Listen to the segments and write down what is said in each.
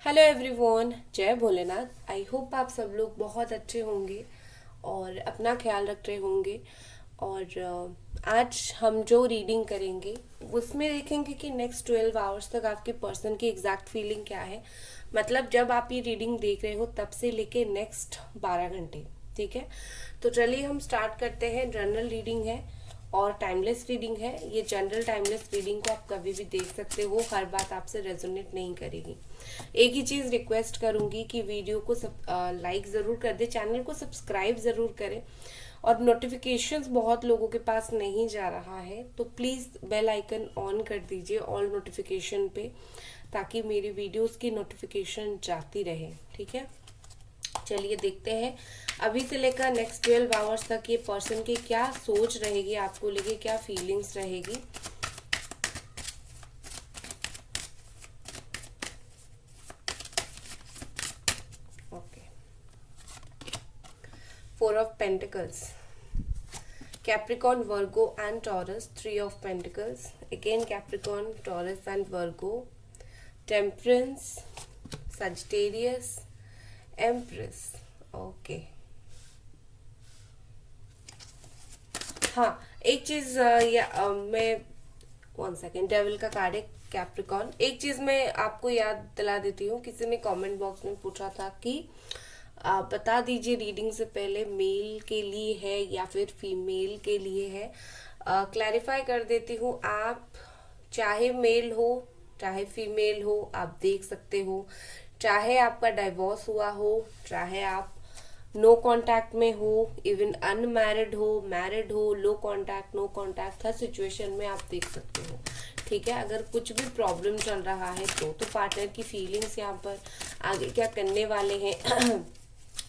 Hello everyone, जय Bholenath. I hope आप सब लोग बहुत अच्छे होंगे और अपना ख्याल रख रहे होंगे। और आज हम जो रीडिंग करेंगे उसमें देखेंगे कि नेक्स्ट 12 आवर्स तक आपके पर्सन की एग्जैक्ट फीलिंग क्या है। मतलब जब आप ये रीडिंग देख रहे हो तब से लेके नेक्स्ट 12 घंटे। ठीक है, तो चलिए हम स्टार्ट करते हैं। जनरल रीडिंग है और टाइमलेस रीडिंग है। ये जनरल टाइमलेस रीडिंग को आप कभी भी देख सकते हो, हर बात आपसे रेजोनेट नहीं करेगी। एक ही चीज रिक्वेस्ट करूंगी कि वीडियो को सब लाइक जरूर कर दे, चैनल को सब्सक्राइब जरूर करें। और नोटिफिकेशंस बहुत लोगों के पास नहीं जा रहा है, तो प्लीज बेल आइकन ऑन कर दीजिए ऑल नोटिफिकेशन पे, ताकि मेरी वीडियोस की नोटिफिकेशन जाती रहे। ठीक है, चलिए देखते हैं अभी से लेकर नेक्स्ट 12 आवर्स तक ये पर्सन की क्या सोच रहेगी, आपको लेके क्या फीलिंग्स रहेगी। Okay, 4 of pentacles, Capricorn, Virgo and Taurus, 3 of Pentacles, again Capricorn, Taurus and Virgo, Temperance, Sagittarius, Empress. Okay, हाँ एक चीज मैं 1 सेकेंड, डेविल का कार्ड है कैप्रिकॉन। एक चीज मैं आपको याद दिला देती हूँ, किसी ने कमेंट बॉक्स में पूछा था कि बता दीजिए रीडिंग से पहले मेल के लिए है या फिर फीमेल के लिए है। क्लैरिफाई कर देती हूँ, आप चाहे मेल हो चाहे फीमेल हो आप देख सकते हो। चाहे आपका डाइवोर्स हुआ हो, चाहे आप नो कांटेक्ट में हो, इवन अनमैरिड हो, मैरिड हो, लो कांटेक्ट, नो कांटेक्ट, हर सिचुएशन में आप देख सकते हो। ठीक है, अगर कुछ भी प्रॉब्लम चल रहा है तो पार्टनर की फीलिंग्स यहाँ पर आगे क्या करने वाले हैं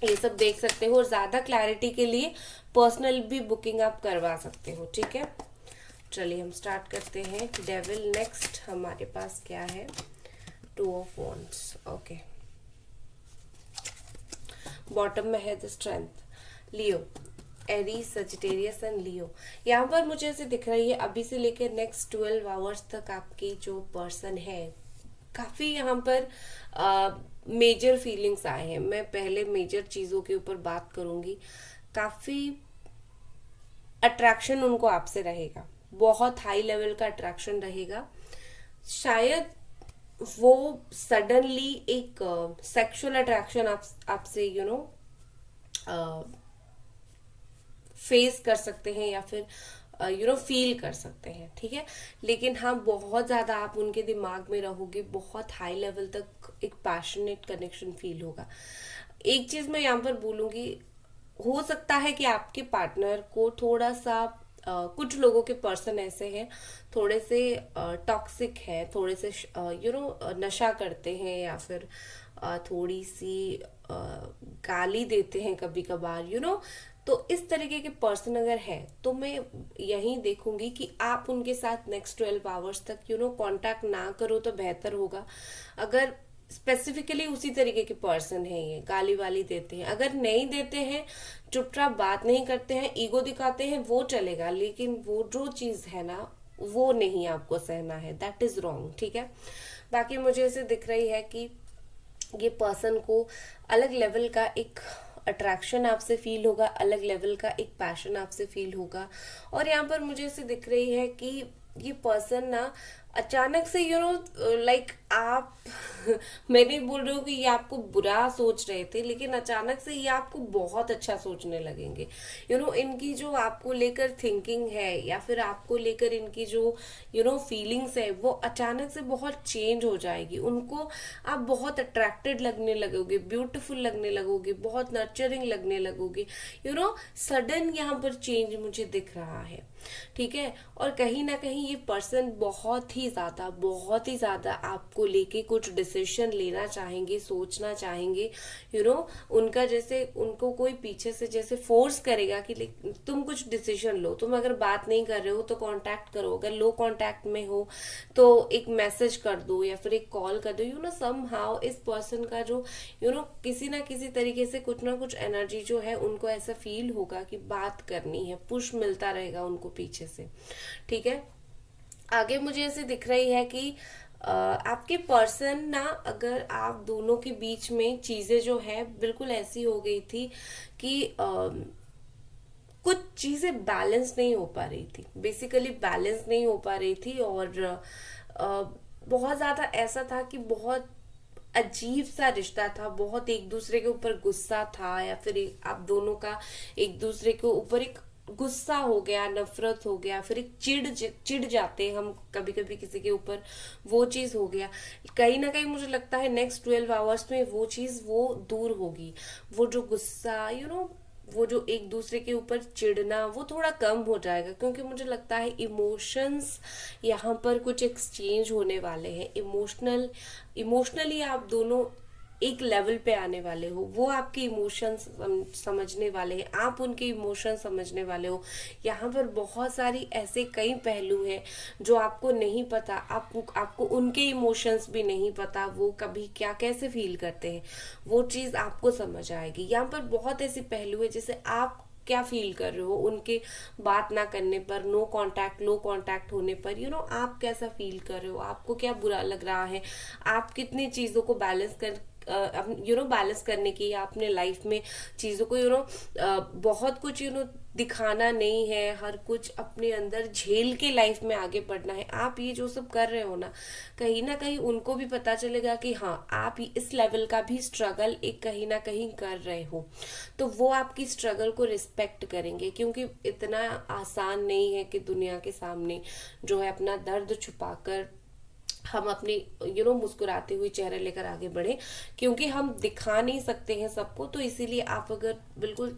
ये सब देख सकते हो। और ज्यादा क्लैरिटी के लिए पर्सनल भी बुकिंग आप करवा सकते हो। ठीक है, चलिए हम स्टार्ट करते हैं। डेविल नेक्स्ट हमारे पास क्या है? 2 ऑफ वॉन्ड्स। ओके, बॉटम में है the strength, Leo, Aries, Sagittarius and Leo. यहाँ पर मुझे ऐसे दिख रही है अभी से लेकर नेक्स्ट 12 आवर्स तक आपकी जो पर्सन है, काफी यहाँ पर मेजर फीलिंग्स आए हैं। मैं पहले मेजर चीजों के ऊपर बात करूंगी। काफी अट्रैक्शन उनको आपसे रहेगा, बहुत हाई लेवल का अट्रैक्शन रहेगा। शायद वो सडनली एक सेक्सुअल अट्रैक्शन आपसे फेस कर सकते हैं या फिर फील कर सकते हैं। ठीक है, लेकिन हाँ बहुत ज्यादा आप उनके दिमाग में रहोगे, बहुत हाई लेवल तक एक पैशनेट कनेक्शन फील होगा। एक चीज मैं यहाँ पर बोलूंगी, हो सकता है कि आपके पार्टनर को थोड़ा सा कुछ लोगों के पर्सन ऐसे हैं, थोड़े से टॉक्सिक है, थोड़े से नशा करते हैं या फिर थोड़ी सी गाली देते हैं कभी कभार तो इस तरीके के पर्सन अगर है तो मैं यही देखूंगी कि आप उनके साथ नेक्स्ट 12 आवर्स तक कांटेक्ट ना करो तो बेहतर होगा। अगर स्पेसिफिकली उसी तरीके के पर्सन है, ये गाली वाली देते हैं, अगर नहीं देते हैं, चुपचाप बात नहीं करते हैं, ईगो दिखाते हैं, वो चलेगा, लेकिन वो जो चीज है ना वो नहीं आपको सहना है, दैट इज रॉन्ग। ठीक है, बाकी मुझे ऐसे दिख रही है कि ये पर्सन को अलग लेवल का एक अट्रैक्शन आपसे फील होगा, अलग लेवल का एक पैशन आपसे फील होगा। और यहाँ पर मुझे ऐसे दिख रही है कि ये पर्सन ना अचानक से लाइक आप मैं नहीं बोल रही हूँ कि ये आपको बुरा सोच रहे थे, लेकिन अचानक से ये आपको बहुत अच्छा सोचने लगेंगे। इनकी जो आपको लेकर थिंकिंग है या फिर आपको लेकर इनकी जो फीलिंग्स है वो अचानक से बहुत चेंज हो जाएगी। उनको आप बहुत अट्रैक्टेड लगने लगोगे, ब्यूटीफुल लगने लगोगे, बहुत नर्चरिंग लगने लगोगे। सडन यहाँ पर चेंज मुझे दिख रहा है। ठीक है, और कहीं ना कहीं ये पर्सन बहुत ही ज्यादा आपको लेके कुछ डिसीजन लेना चाहेंगे, सोचना चाहेंगे। उनका जैसे उनको कोई पीछे से जैसे फोर्स करेगा कि तुम कुछ डिसीजन लो, तुम अगर बात नहीं कर रहे हो तो कांटेक्ट करो, अगर लो कांटेक्ट में हो तो एक मैसेज कर दो या फिर एक कॉल कर दो। सम हाउ इस पर्सन का जो किसी ना किसी तरीके से कुछ ना कुछ एनर्जी जो है उनको ऐसा फील होगा कि बात करनी है, पुश मिलता रहेगा उनको पीछे से। ठीक है, आगे मुझे ऐसे दिख रही है कि आपके पर्सन ना, अगर आप दोनों के बीच में चीजें जो है बिल्कुल ऐसी हो गई थी कि कुछ चीजें बैलेंस नहीं हो पा रही थी, बेसिकली बैलेंस नहीं हो पा रही थी, और बहुत ज्यादा ऐसा था कि बहुत अजीब सा रिश्ता था, बहुत एक दूसरे के ऊपर गुस्सा था, या फिर आप दोनों का एक दूसरे के ऊपर एक गुस्सा हो गया, नफरत हो गया, फिर एक चिढ़ जाते हैं हम कभी कभी किसी के ऊपर, वो चीज हो गया। कहीं ना कहीं मुझे लगता है नेक्स्ट 12 आवर्स में वो चीज वो दूर होगी, वो जो गुस्सा वो जो एक दूसरे के ऊपर चिढ़ना वो थोड़ा कम हो जाएगा, क्योंकि मुझे लगता है इमोशंस यहाँ पर कुछ एक्सचेंज होने वाले हैं। इमोशनली आप दोनों एक लेवल पे आने वाले हो, वो आपके इमोशंस समझने वाले हैं, आप उनके इमोशन समझने वाले हो। यहाँ पर बहुत सारी ऐसे कई पहलू हैं जो आपको नहीं पता, आपको उनके इमोशंस भी नहीं पता, वो कभी क्या कैसे फील करते हैं, वो चीज आपको समझ आएगी। यहाँ पर बहुत ऐसे पहलू है, जैसे आप क्या फील कर रहे हो उनके बात ना करने पर, नो कांटेक्ट लो कांटेक्ट होने पर, आप कैसा फील कर रहे हो, आपको क्या बुरा लग रहा है, आप कितनी चीजों को बैलेंस कर बैलेंस करने की, या अपने लाइफ में चीजों को बहुत कुछ दिखाना नहीं है, हर कुछ अपने अंदर झेल के लाइफ में आगे बढ़ना है। आप ये जो सब कर रहे हो ना कहीं उनको भी पता चलेगा कि हाँ, आप इस लेवल का भी स्ट्रगल एक कहीं ना कहीं कर रहे हो, तो वो आपकी स्ट्रगल को रिस्पेक्ट करेंगे, क्योंकि इतना आसान नहीं है कि दुनिया के सामने जो है अपना दर्द छुपाकर हम अपने मुस्कुराते हुए चेहरे लेकर आगे बढ़े, क्योंकि हम दिखा नहीं सकते हैं सबको। तो इसीलिए आप अगर बिल्कुल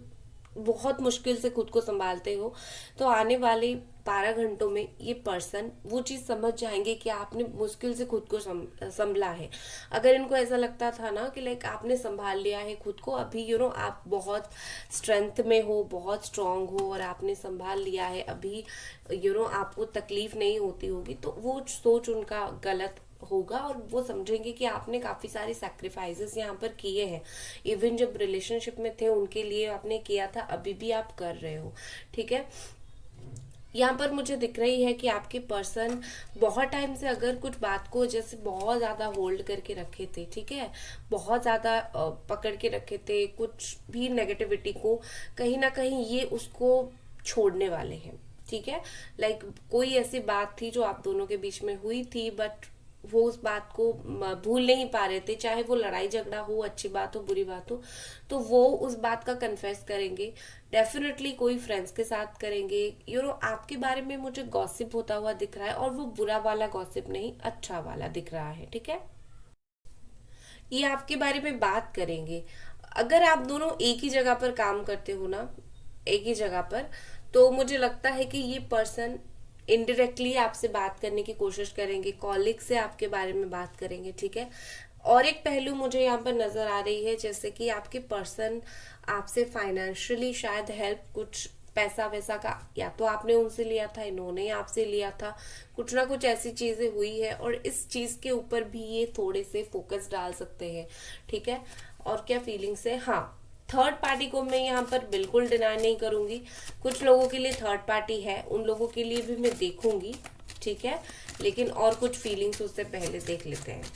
बहुत मुश्किल से खुद को संभालते हो, तो आने वाले 12 घंटों में ये पर्सन वो चीज समझ जाएंगे कि आपने मुश्किल से खुद को संभला है। अगर इनको ऐसा लगता था ना कि लाइक आपने संभाल लिया है खुद को, अभी आप बहुत स्ट्रेंथ में हो, बहुत स्ट्रांग हो, और आपने संभाल लिया है, अभी आपको तकलीफ नहीं होती होगी, तो वो सोच उनका गलत होगा, और वो समझेंगे कि आपने काफी सारी सैक्रिफाइसेस यहाँ पर किए हैं। इवन जब रिलेशनशिप में थे उनके लिए आपने किया था, अभी भी आप कर रहे हो। ठीक है, यहाँ पर मुझे दिख रही है कि आपके पर्सन बहुत टाइम से अगर कुछ बात को जैसे बहुत ज्यादा होल्ड करके रखे थे, ठीक है, बहुत ज्यादा पकड़ के रखे थे, कुछ भी नेगेटिविटी को कहीं ना कहीं ये उसको छोड़ने वाले हैं। ठीक है, लाइक कोई ऐसी बात थी जो आप दोनों के बीच में हुई थी, बट वो उस बात को भूल नहीं पा रहे थे, चाहे वो लड़ाई झगड़ा हो, अच्छी बात हो, बुरी बात हो, तो वो उस बात का कन्फेस करेंगे। डेफिनेटली कोई फ्रेंड्स के साथ करेंगे। आपके बारे में मुझे गॉसिप होता हुआ दिख रहा है, और वो बुरा वाला गॉसिप नहीं, अच्छा वाला दिख रहा है। ठीक है, ये आपके बारे में बात करेंगे। अगर आप दोनों एक ही जगह पर काम करते हो ना, एक ही जगह पर, तो मुझे लगता है कि ये पर्सन इनडायरेक्टली आपसे बात करने की कोशिश करेंगे, कॉलिग से आपके बारे में बात करेंगे। ठीक है, और एक पहलू मुझे यहाँ पर नजर आ रही है, जैसे कि आपके पर्सन आपसे फाइनेंशियली शायद हेल्प, कुछ पैसा वैसा का, या तो आपने उनसे लिया था, इन्होंने आपसे लिया था, कुछ ना कुछ ऐसी चीजें हुई है, और इस चीज के ऊपर भी ये थोड़े से फोकस डाल सकते हैं। ठीक है, और क्या फीलिंग्स है, हाँ, थर्ड पार्टी को मैं यहाँ पर बिल्कुल डिनाई नहीं करूंगी, कुछ लोगों के लिए थर्ड पार्टी है, उन लोगों के लिए भी मैं देखूंगी। ठीक है, लेकिन और कुछ फीलिंग्स उससे पहले देख लेते हैं।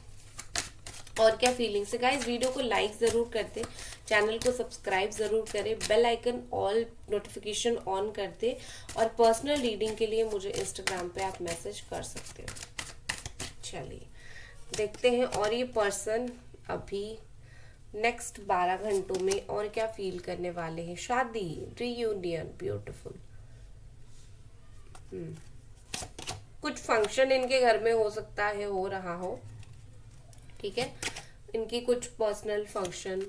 और क्या फीलिंग्स है गाइस, वीडियो को लाइक जरूर कर दे, चैनल को सब्सक्राइब जरूर करें, bell icon all notification on कर दे, और पर्सनल रीडिंग के लिए मुझे इंस्टाग्राम पे आप मैसेज कर सकते हो। चलिए देखते हैं, और ये पर्सन अभी नेक्स्ट 12 घंटों में और क्या फील करने वाले हैं। शादी, रीयूनियन, ब्यूटीफुल, कुछ फंक्शन इनके घर में हो सकता है, हो रहा हो। ठीक है, इनकी कुछ personal function.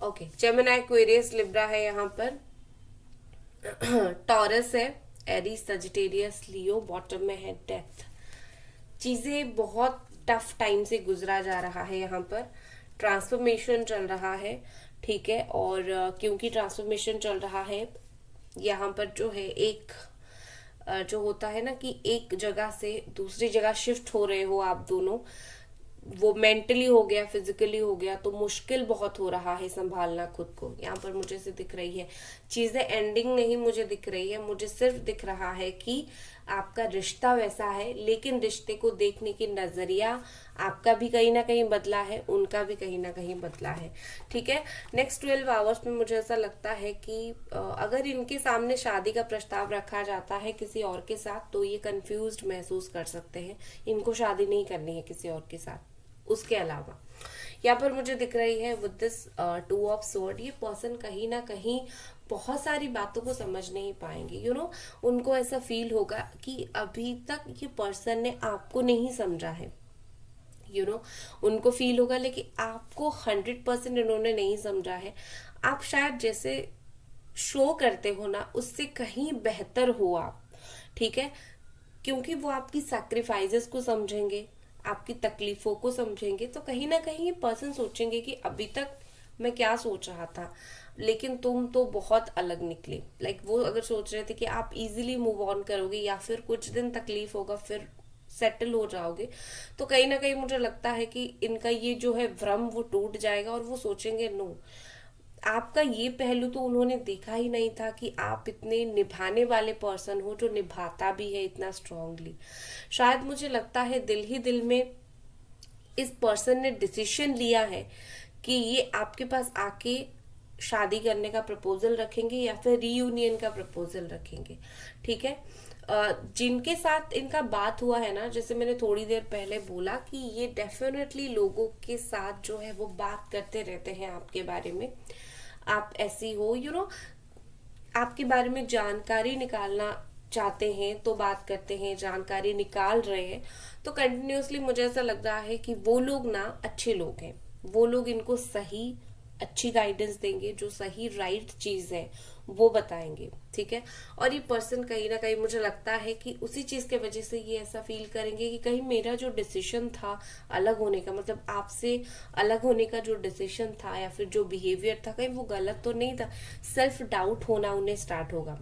Okay, Gemini, Aquarius, Libra है यहाँ पर, टॉरस है, एरीज, सजिटेरियस, लियो, बॉटम में है डेथ। चीजें बहुत टफ टाइम से गुजरा जा रहा है, यहाँ पर ट्रांसफॉर्मेशन चल रहा है। ठीक है, और क्योंकि ट्रांसफॉर्मेशन चल रहा है, यहाँ पर जो है एक जो होता है ना कि एक जगह से दूसरी जगह शिफ्ट हो रहे हो आप दोनों, वो मेंटली हो गया, फिजिकली हो गया, तो मुश्किल बहुत हो रहा है संभालना खुद को। यहाँ पर मुझे से दिख रही है चीजें एंडिंग नहीं मुझे दिख रही है, मुझे सिर्फ दिख रहा है कि आपका रिश्ता वैसा है, लेकिन रिश्ते को देखने की नजरिया आपका भी कहीं ना कहीं बदला है, उनका भी कहीं ना कहीं बदला है। ठीक है, नेक्स्ट 12 आवर्स में मुझे ऐसा लगता है कि अगर इनके सामने शादी का प्रस्ताव रखा जाता है किसी और के साथ, तो ये कंफ्यूज्ड महसूस कर सकते हैं, इनको शादी नहीं करनी है किसी और के साथ। उसके अलावा यहाँ पर मुझे दिख रही है विद दिस 2 ऑफ सोर्ड, ये पर्सन कहीं ना कहीं बहुत सारी बातों को समझ नहीं पाएंगे। उनको ऐसा फील होगा कि अभी तक ये पर्सन ने आपको नहीं समझा है। उनको फील होगा, लेकिन आपको 100% इन्होंने नहीं समझा है। आप शायद जैसे शो करते हो ना, उससे कहीं बेहतर हो आप। ठीक है, क्योंकि वो आपकी सैक्रिफाइसेस को समझेंगे, आपकी तकलीफों को समझेंगे, तो कहीं ना कहीं ये पर्सन सोचेंगे कि अभी तक मैं क्या सोच रहा था, लेकिन तुम तो बहुत अलग निकले। वो अगर सोच रहे थे कि आप इजीली मूव ऑन करोगे या फिर कुछ दिन तकलीफ होगा फिर सेटल हो जाओगे, तो कहीं ना कहीं मुझे लगता है कि इनका ये जो है भ्रम वो टूट जाएगा और वो सोचेंगे नो, आपका ये पहलू तो उन्होंने देखा ही नहीं था कि आप इतने निभाने वाले पर्सन हो, जो निभाता भी है इतना स्ट्रांगली। शायद मुझे लगता है दिल ही दिल में इस पर्सन ने डिसीजन लिया है कि ये आपके पास आके शादी करने का प्रपोजल रखेंगे या फिर रीयूनियन का प्रपोजल रखेंगे। ठीक है, जिनके साथ इनका बात हुआ है ना, जैसे मैंने थोड़ी देर पहले बोला कि ये डेफिनेटली लोगों के साथ जो है वो बात करते रहते हैं आपके बारे में, आप ऐसी हो, आपके बारे में जानकारी निकालना चाहते हैं तो बात करते हैं, जानकारी निकाल रहे हैं, तो कंटिन्यूअसली मुझे ऐसा लग रहा है कि वो लोग ना अच्छे लोग हैं, वो लोग इनको सही अच्छी गाइडेंस देंगे, जो सही राइट चीज है वो बताएंगे। ठीक है, और ये पर्सन कहीं ना कहीं मुझे लगता है कि उसी चीज के वजह से ये ऐसा फील करेंगे कि कहीं मेरा जो डिसीजन था अलग होने का, मतलब आपसे अलग होने का जो डिसीजन था या फिर जो बिहेवियर था, कहीं वो गलत तो नहीं था। सेल्फ डाउट होना उन्हें स्टार्ट होगा,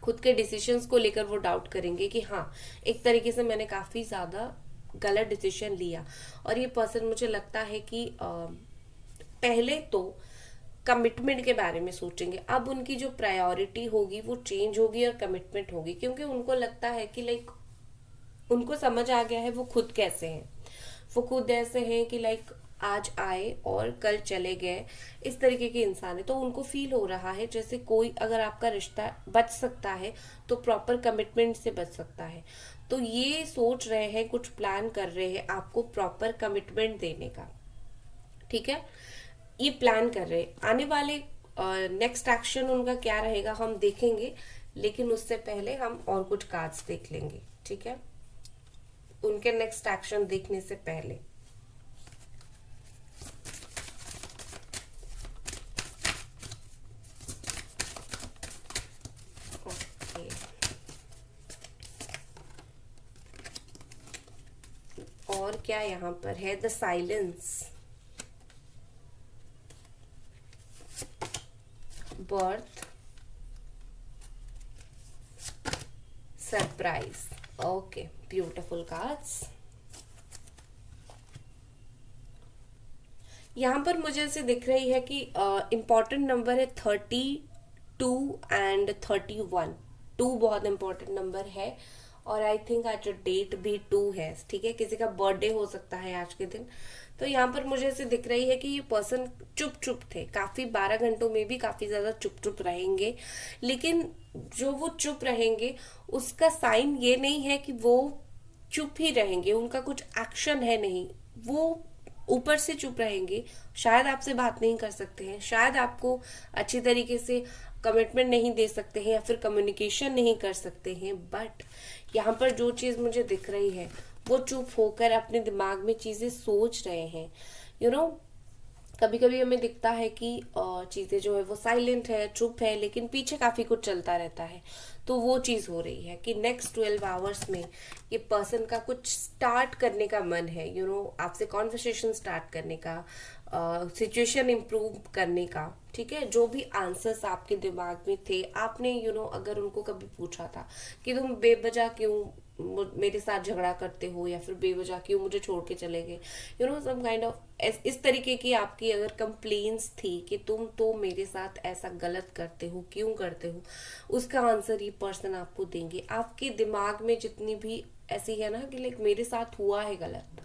खुद के डिसीजंस को लेकर वो डाउट करेंगे कि हाँ, एक तरीके से मैंने काफी ज्यादा गलत डिसीजन लिया। और ये पर्सन मुझे लगता है कि पहले तो कमिटमेंट के बारे में सोचेंगे, अब उनकी जो प्रायोरिटी होगी वो चेंज होगी और कमिटमेंट होगी, क्योंकि उनको लगता है कि उनको समझ आ गया है वो खुद कैसे हैं। वो खुद ऐसे हैं कि आज आए और कल चले गए, इस तरीके के इंसान है। तो उनको फील हो रहा है जैसे कोई अगर आपका रिश्ता बच सकता है तो प्रॉपर कमिटमेंट से बच सकता है। तो ये सोच रहे हैं, कुछ प्लान कर रहे हैं आपको प्रॉपर कमिटमेंट देने का। ठीक है, ये प्लान कर रहे हैं। आने वाले नेक्स्ट एक्शन उनका क्या रहेगा हम देखेंगे, लेकिन उससे पहले हम और कुछ कार्ड्स देख लेंगे। ठीक है, उनके नेक्स्ट एक्शन देखने से पहले ओके, और क्या यहाँ पर है, the silence, birth, surprise. Okay, beautiful cards. यहाँ पर मुझे ऐसे दिख रही है कि इम्पॉर्टेंट नंबर है 32 एंड 31। 2 बहुत इम्पोर्टेंट नंबर है, और आई थिंक आज डेट भी 2 है। ठीक है, किसी का बर्थडे हो सकता है आज के दिन। तो यहाँ पर मुझे ऐसे दिख रही है कि ये पर्सन चुप चुप थे काफी, 12 घंटों में भी काफी ज्यादा चुप चुप रहेंगे, लेकिन जो वो चुप रहेंगे उसका साइन ये नहीं है कि वो चुप ही रहेंगे, उनका कुछ एक्शन है नहीं, वो ऊपर से चुप रहेंगे। शायद आपसे बात नहीं कर सकते हैं, शायद आपको अच्छी तरीके से कमिटमेंट नहीं दे सकते हैं या फिर कम्युनिकेशन नहीं कर सकते हैं, बट यहाँ पर जो चीज मुझे दिख रही है वो चुप होकर अपने दिमाग में चीजें सोच रहे हैं। कभी कभी हमें दिखता है कि चीजें जो है वो साइलेंट है, चुप है, लेकिन पीछे काफी कुछ चलता रहता है। तो वो चीज हो रही है कि नेक्स्ट 12 आवर्स में ये पर्सन का कुछ स्टार्ट करने का मन है, आपसे कॉन्वर्सेशन स्टार्ट करने का, सिचुएशन इम्प्रूव करने का। ठीक है, जो भी आंसर्स आपके दिमाग में थे, आपने अगर उनको कभी पूछा था कि तुम बेवजह क्यों मेरे साथ झगड़ा करते हो, या फिर बेवजह क्यों मुझे छोड़ के चले गए, सम काइंड ऑफ इस तरीके की आपकी अगर कंप्लेंट्स थी कि तुम तो मेरे साथ ऐसा गलत करते हो, क्यों करते हो, उसका आंसर ये पर्सन आपको देंगे। आपके दिमाग में जितनी भी ऐसी है ना कि लाइक मेरे साथ हुआ है गलत,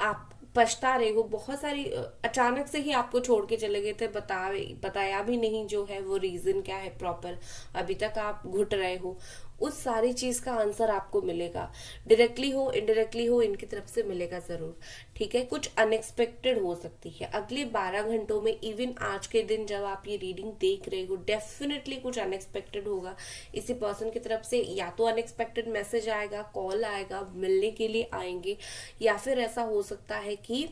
आप पछता रहे हो, बहुत सारी अचानक से ही आपको छोड़ के चले गए थे, बताया भी नहीं जो है वो रीजन क्या है प्रॉपर, अभी तक आप घुट रहे हो, उस सारी चीज का आंसर आपको मिलेगा, डायरेक्टली हो इनडायरेक्टली हो, इनकी तरफ से मिलेगा जरूर। ठीक है, कुछ अनएक्सपेक्टेड हो सकती है अगले 12 घंटों में। इवन आज के दिन जब आप ये रीडिंग देख रहे हो, डेफिनेटली कुछ अनएक्सपेक्टेड होगा इसी पर्सन की तरफ से। या तो अनएक्सपेक्टेड मैसेज आएगा, कॉल आएगा, मिलने के लिए आएंगे, या फिर ऐसा हो सकता है कि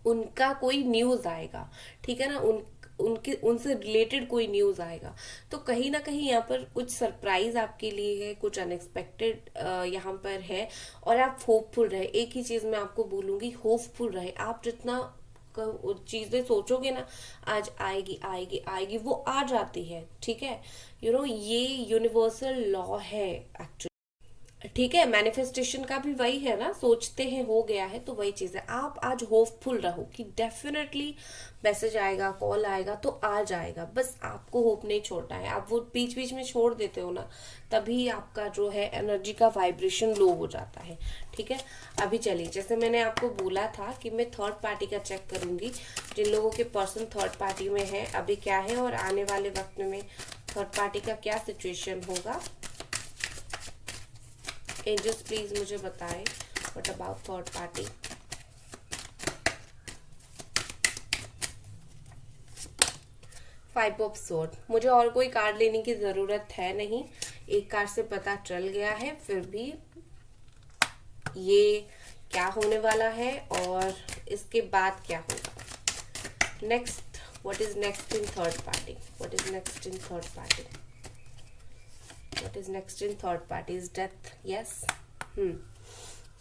उनका कोई न्यूज आएगा। ठीक है ना, उनसे रिलेटेड कोई न्यूज आएगा। तो कहीं ना कहीं यहाँ पर कुछ सरप्राइज आपके लिए है, कुछ अनएक्सपेक्टेड यहाँ पर है, और आप होपफुल रहे। एक ही चीज मैं आपको बोलूंगी, होपफुल रहे। आप जितना चीजें सोचोगे ना, आज आएगी आएगी आएगी, वो आ जाती है। ठीक है, ये यूनिवर्सल लॉ है एक्चुअली। ठीक है, मैनिफेस्टेशन का भी वही है ना, सोचते हैं हो गया है, तो वही चीज है। आप आज होपफुल रहो कि डेफिनेटली मैसेज आएगा, कॉल आएगा, तो आ जाएगा। बस आपको होप नहीं छोड़ना है। आप वो बीच बीच में छोड़ देते हो ना, तभी आपका जो है एनर्जी का वाइब्रेशन लो हो जाता है। ठीक है, अभी चलिए, जैसे मैंने आपको बोला था कि मैं थर्ड पार्टी का चेक करूंगी, जिन लोगों के पर्सन थर्ड पार्टी में है अभी क्या है, और आने वाले वक्त में थर्ड पार्टी का क्या सिचुएशन होगा। एंजल्स प्लीज मुझे बताएं, what about third party. Five of sword, मुझे और कोई कार्ड लेने की जरूरत है नहीं, एक कार्ड से पता चल गया है। फिर भी ये क्या होने वाला है और इसके बाद क्या होगा। Next, what is next in third party, what is next in third party, what is next in third party is death, yes।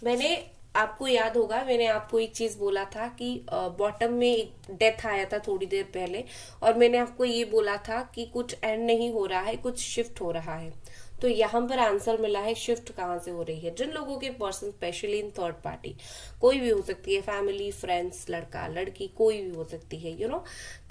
मैंने आपको याद होगा, मैंने आपको एक चीज बोला था कि बॉटम में एक डेथ आया था थोड़ी देर पहले, और मैंने आपको ये बोला था कि कुछ एंड नहीं हो रहा है, कुछ शिफ्ट हो रहा है। तो यहाँ पर आंसर मिला है, शिफ्ट कहाँ से हो रही है। जिन लोगों के person specially in third party, कोई भी हो सकती है, फैमिली, फ्रेंड्स, लड़का लड़की, कोई भी हो सकती है,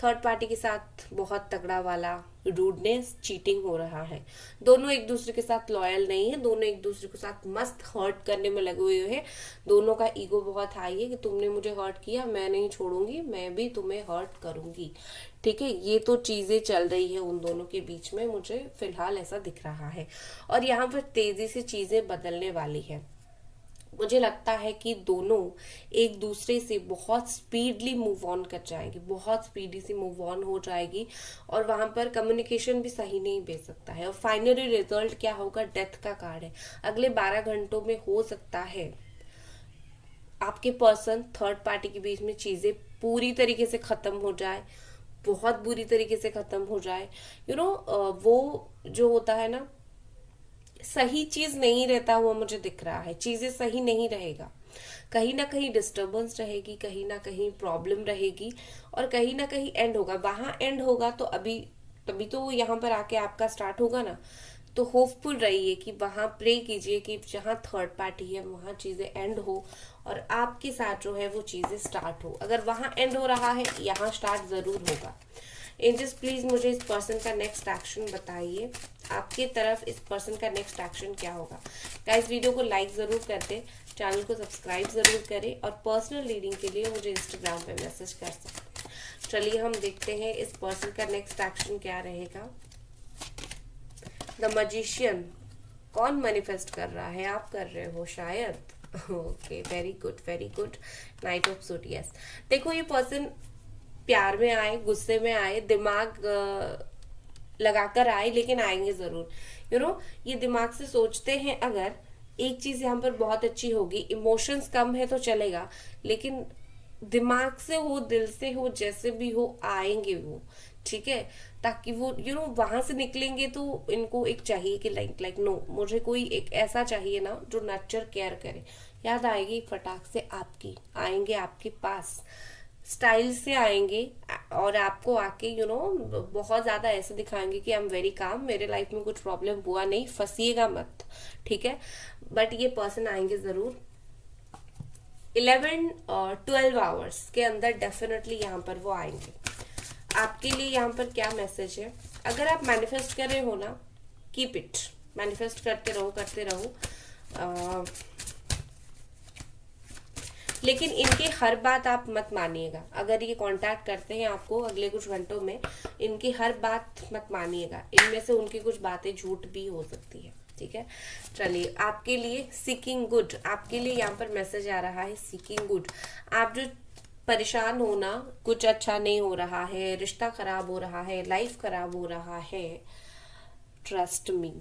थर्ड पार्टी के साथ बहुत तगड़ा वाला रूडनेस, चीटिंग हो रहा है। दोनों एक दूसरे के साथ लॉयल नहीं है, दोनों एक दूसरे के साथ मस्त हर्ट करने में लगे हुए हैं। दोनों का ईगो बहुत हाई है कि तुमने मुझे हर्ट किया, मैं नहीं छोड़ूंगी, मैं भी तुम्हें हर्ट करूंगी। ठीक है, ये तो चीजें चल रही है उन दोनों के बीच में, मुझे फिलहाल ऐसा दिख रहा है। और यहाँ पर तेजी से चीजें बदलने वाली है। मुझे लगता है कि दोनों एक दूसरे से बहुत स्पीडली मूव ऑन कर जाएंगे, बहुत स्पीडी से मूव ऑन हो जाएगी, और वहां पर कम्युनिकेशन भी सही नहीं भेज सकता है। और फाइनली रिजल्ट क्या होगा, डेथ का कार्ड है। अगले 12 घंटों में हो सकता है आपके पर्सन थर्ड पार्टी के बीच में चीजें पूरी तरीके से खत्म हो जाए, बहुत बुरी तरीके से खत्म हो जाए। वो जो होता है ना, सही चीज नहीं रहता हुआ मुझे दिख रहा है, चीजें सही नहीं रहेगा, कहीं ना कहीं डिस्टरबेंस रहेगी, कहीं ना कहीं प्रॉब्लम रहेगी, और कहीं ना कहीं एंड होगा। वहां एंड होगा तो तभी तो यहाँ पर आके आपका स्टार्ट होगा ना। तो होपफुल रहिए कि वहां प्रे कीजिए कि जहां थर्ड पार्टी है वहां चीजें एंड हो, और आपके साथ जो है वो चीजें स्टार्ट हो। अगर वहां एंड हो रहा है, यहाँ स्टार्ट जरूर होगा। एंजल्स प्लीज मुझे इस पर्सन का नेक्स्ट एक्शन बताइए, आपके तरफ इस पर्सन का नेक्स्ट एक्शन क्या होगा। गाइस, वीडियो को लाइक जरूर कर दे, चैनल को सब्सक्राइब जरूर करें, और पर्सनल रीडिंग के लिए मुझे इंस्टाग्राम पे मैसेज कर सकते हैं। चलिए हम देखते हैं इस पर्सन का नेक्स्ट एक्शन क्या रहेगा। द मैजिशियन, कौन मैनिफेस्ट कर रहा है, आप कर रहे हो शायद। Okay, very good very good. Night of suit, yes. देखो, ये पर्सन प्यार में आए, गुस्से में आए, दिमाग लगाकर आए, लेकिन आएंगे जरूर। ये दिमाग से सोचते हैं। अगर एक चीज यहाँ पर बहुत अच्छी होगी, इमोशंस कम है तो चलेगा, लेकिन दिमाग से हो, दिल से हो, जैसे भी हो, आएंगे वो। ठीक है, ताकि वो वहां से निकलेंगे तो इनको एक चाहिए कि लाइक नो, मुझे कोई एक ऐसा चाहिए ना जो नर्चर केयर करे। याद आएगी फटाक से आपकी, आएंगे आपके पास, स्टाइल से आएंगे और आपको आके बहुत ज्यादा ऐसे दिखाएंगे कि आई एम वेरी काम, मेरे लाइफ में कुछ प्रॉब्लम हुआ नहीं, फंसिएगा मत, ठीक है। बट ये पर्सन आएंगे जरूर 11 और 12 आवर्स के अंदर, डेफिनेटली यहाँ पर वो आएंगे। आपके लिए यहाँ पर क्या मैसेज है? अगर आप मैनिफेस्ट कर रहे हो ना, कीप इट, मैनिफेस्ट करते रहो करते रहो। लेकिन इनके हर बात आप मत मानिएगा। अगर ये कांटेक्ट करते हैं आपको अगले कुछ घंटों में, इनकी हर बात मत मानिएगा, इनमें से उनकी कुछ बातें झूठ भी हो सकती है, ठीक है। चलिए, आपके लिए सीकिंग गुड, आपके लिए यहाँ पर मैसेज आ रहा है सीकिंग गुड। आप जो परेशान हो ना, कुछ अच्छा नहीं हो रहा है, रिश्ता खराब हो रहा है, लाइफ खराब हो रहा है, ट्रस्ट मी,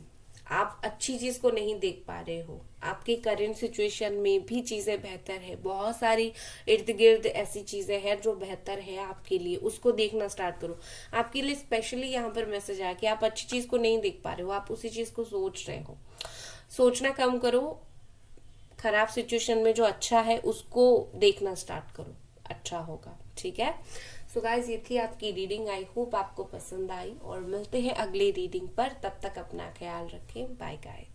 आप अच्छी चीज को नहीं देख पा रहे हो। आपकी करेंट सिचुएशन में भी चीजें बेहतर है, बहुत सारी इर्द गिर्द ऐसी चीजें हैं जो बेहतर है आपके लिए, उसको देखना स्टार्ट करो। आपके लिए स्पेशली यहाँ पर मैसेज आया कि आप अच्छी चीज को नहीं देख पा रहे हो, आप उसी चीज को सोच रहे हो। सोचना कम करो, खराब सिचुएशन में जो अच्छा है उसको देखना स्टार्ट करो, अच्छा होगा, ठीक है। सो गाइज, ये थी आपकी रीडिंग, आई होप आपको पसंद आई, और मिलते हैं अगली रीडिंग पर। तब तक अपना ख्याल रखें, बाय गाइज।